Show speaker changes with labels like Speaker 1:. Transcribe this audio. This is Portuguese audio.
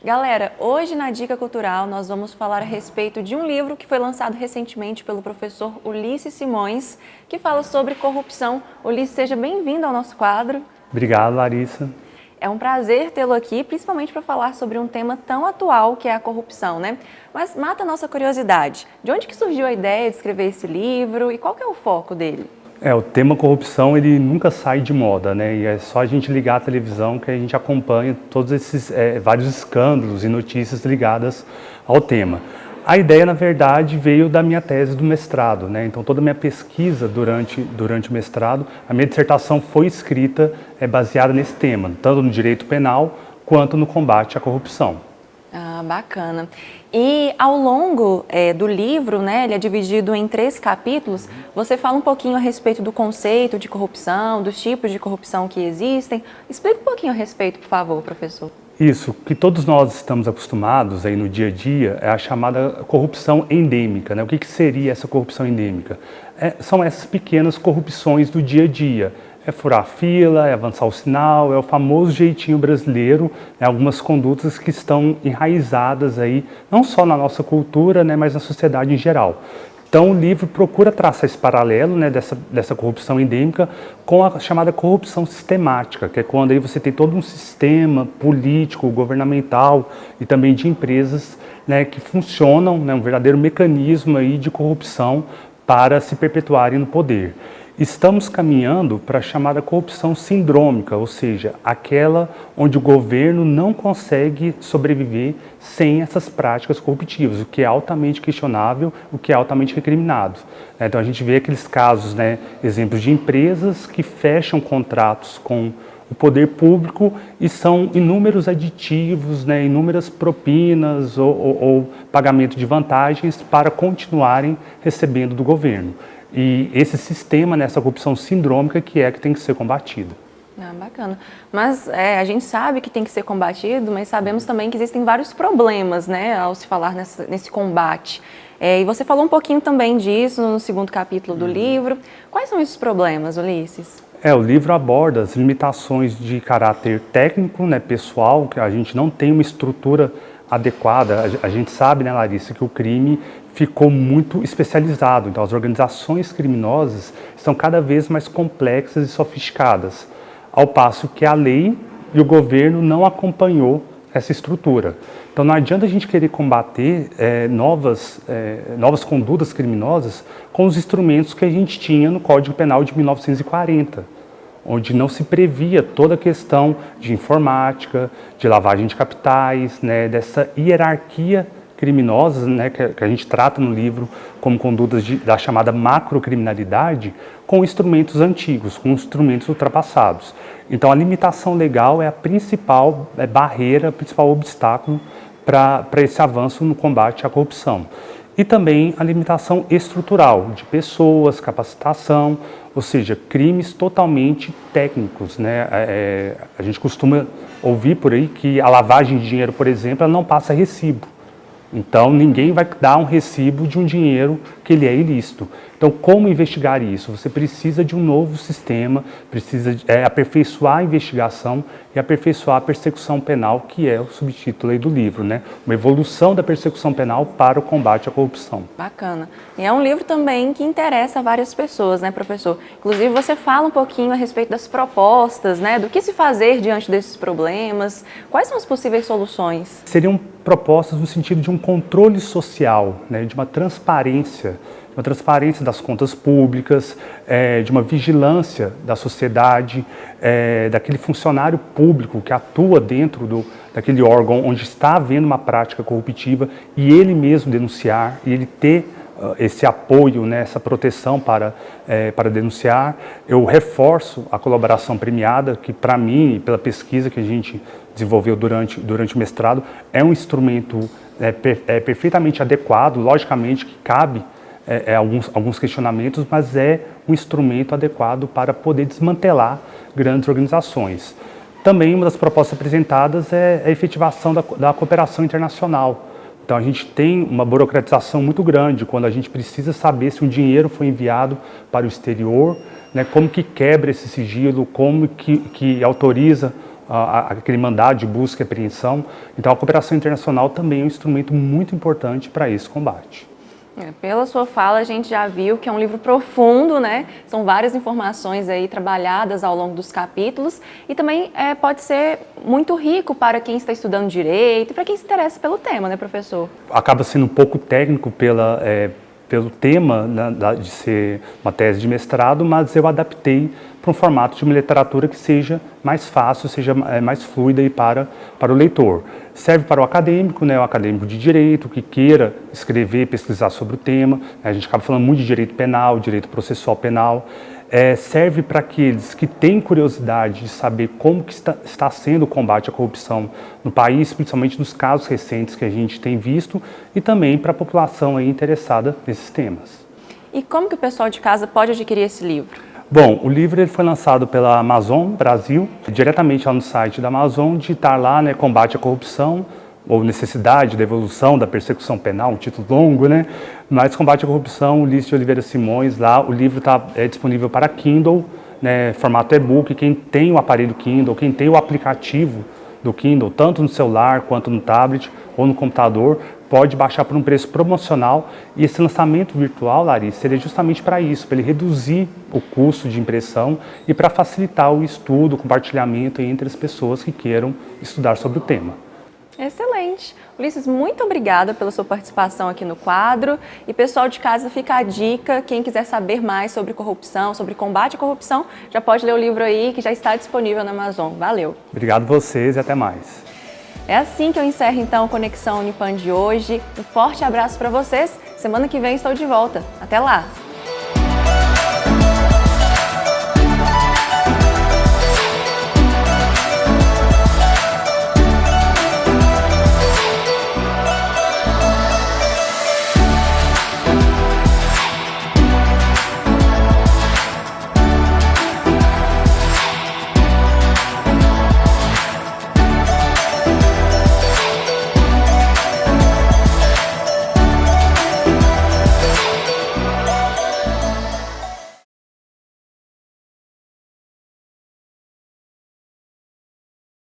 Speaker 1: Galera, hoje na Dica Cultural nós vamos falar a respeito de um livro que foi lançado recentemente pelo professor Ulisses Simões, que fala sobre corrupção. Ulisses, seja bem-vindo ao nosso quadro.
Speaker 2: Obrigado, Larissa.
Speaker 1: É um prazer tê-lo aqui, principalmente para falar sobre um tema tão atual que é a corrupção, né? Mas mata a nossa curiosidade. De onde que surgiu a ideia de escrever esse livro e qual que é o foco dele?
Speaker 2: O tema corrupção, ele nunca sai de moda, né? E é só a gente ligar a televisão que a gente acompanha todos esses vários escândalos e notícias ligadas ao tema. A ideia, na verdade, veio da minha tese do mestrado, né? Então, toda a minha pesquisa durante o mestrado, a minha dissertação foi escrita baseada nesse tema, tanto no direito penal quanto no combate à corrupção.
Speaker 1: Ah, bacana. E ao longo do livro, né, ele é dividido em 3 capítulos, você fala um pouquinho a respeito do conceito de corrupção, dos tipos de corrupção que existem. Explica um pouquinho a respeito, por favor, professor.
Speaker 2: Isso, que todos nós estamos acostumados aí no dia a dia é a chamada corrupção endêmica, né? O que seria essa corrupção endêmica? São essas pequenas corrupções do dia a dia. É furar a fila, é avançar o sinal, é o famoso jeitinho brasileiro, né? Algumas condutas que estão enraizadas aí, não só na nossa cultura, né, mas na sociedade em geral. Então, o livro procura traçar esse paralelo, né, dessa corrupção endêmica com a chamada corrupção sistemática, que é quando aí você tem todo um sistema político, governamental e também de empresas, né, que funcionam, né, um verdadeiro mecanismo aí de corrupção para se perpetuarem no poder. Estamos caminhando para a chamada corrupção sindrômica, ou seja, aquela onde o governo não consegue sobreviver sem essas práticas corruptivas, o que é altamente questionável, o que é altamente recriminado. Então a gente vê aqueles casos, né, exemplos de empresas que fecham contratos com o poder público e são inúmeros aditivos, né, inúmeras propinas ou pagamento de vantagens para continuarem recebendo do governo. E esse sistema, né, essa corrupção sindrômica que tem que ser combatida.
Speaker 1: Ah, bacana. Mas a gente sabe que tem que ser combatido, mas sabemos também que existem vários problemas, né, ao se falar nesse combate. E você falou um pouquinho também disso no 2º capítulo do livro. Quais são esses problemas, Ulisses?
Speaker 2: O livro aborda as limitações de caráter técnico, né, pessoal, que a gente não tem uma estrutura adequada. A gente sabe, né, Larissa, que o crime ficou muito especializado. Então, as organizações criminosas estão cada vez mais complexas e sofisticadas, ao passo que a lei e o governo não acompanhou essa estrutura. Então, não adianta a gente querer combater novas condutas criminosas com os instrumentos que a gente tinha no Código Penal de 1940, onde não se previa toda a questão de informática, de lavagem de capitais, né, dessa hierarquia criminosas, né, que a gente trata no livro como condutas da chamada macrocriminalidade, com instrumentos antigos, com instrumentos ultrapassados. Então, a limitação legal é a principal barreira, o principal obstáculo para esse avanço no combate à corrupção. E também a limitação estrutural de pessoas, capacitação, ou seja, crimes totalmente técnicos, né? A gente costuma ouvir por aí que a lavagem de dinheiro, por exemplo, ela não passa recibo. Então, ninguém vai dar um recibo de um dinheiro que ele é ilícito. Então, como investigar isso? Você precisa de um novo sistema, precisa aperfeiçoar a investigação e aperfeiçoar a persecução penal, que é o subtítulo aí do livro, né? Uma evolução da persecução penal para o combate à corrupção.
Speaker 1: Bacana. E é um livro também que interessa a várias pessoas, né, professor? Inclusive, você fala um pouquinho a respeito das propostas, né? Do que se fazer diante desses problemas. Quais são as possíveis soluções?
Speaker 2: Seriam propostas no sentido de um controle social, né? De uma transparência das contas públicas, de uma vigilância da sociedade, daquele funcionário público que atua dentro daquele órgão onde está havendo uma prática corruptiva e ele mesmo denunciar, e ele ter esse apoio, né, essa proteção para denunciar. Eu reforço a colaboração premiada, que para mim, e pela pesquisa que a gente desenvolveu durante o mestrado, é um instrumento perfeitamente adequado, logicamente que cabe alguns questionamentos, mas é um instrumento adequado para poder desmantelar grandes organizações. Também uma das propostas apresentadas é a efetivação da cooperação internacional. Então a gente tem uma burocratização muito grande quando a gente precisa saber se um dinheiro foi enviado para o exterior, né, como que quebra esse sigilo, como que autoriza aquele mandado de busca e apreensão. Então a cooperação internacional também é um instrumento muito importante para esse combate.
Speaker 1: Pela sua fala, a gente já viu que é um livro profundo, né? São várias informações aí trabalhadas ao longo dos capítulos e também pode ser muito rico para quem está estudando direito e para quem se interessa pelo tema, né, professor?
Speaker 2: Acaba sendo um pouco técnico pelo tema, né, de ser uma tese de mestrado, mas eu adaptei para um formato de uma literatura que seja mais fácil, seja mais fluida e para o leitor. Serve para o acadêmico, né, o acadêmico de direito, que queira escrever, pesquisar sobre o tema. A gente acaba falando muito de direito penal, direito processual penal. Serve para aqueles que têm curiosidade de saber como que está sendo o combate à corrupção no país, principalmente nos casos recentes que a gente tem visto, e também para a população aí interessada nesses temas.
Speaker 1: E como que o pessoal de casa pode adquirir esse livro?
Speaker 2: Bom, o livro ele foi lançado pela Amazon Brasil, diretamente lá no site da Amazon, digitar lá, né, combate à corrupção, ou necessidade da evolução da persecução penal, um título longo, né? Mas combate à corrupção, Ulisses de Oliveira Simões, lá o livro está disponível para Kindle, né, formato e-book. Quem tem o aparelho Kindle, quem tem o aplicativo do Kindle, tanto no celular quanto no tablet ou no computador, pode baixar por um preço promocional. E esse lançamento virtual, Larissa, seria justamente para isso, para ele reduzir o custo de impressão e para facilitar o estudo, o compartilhamento entre as pessoas que queiram estudar sobre o tema.
Speaker 1: Excelente. Ulisses, muito obrigada pela sua participação aqui no quadro. E pessoal de casa, fica a dica, quem quiser saber mais sobre corrupção, sobre combate à corrupção, já pode ler o livro aí, que já está disponível na Amazon. Valeu.
Speaker 2: Obrigado a vocês e até mais.
Speaker 1: É assim que eu encerro então o Conexão Unipan de hoje. Um forte abraço para vocês. Semana que vem estou de volta. Até lá!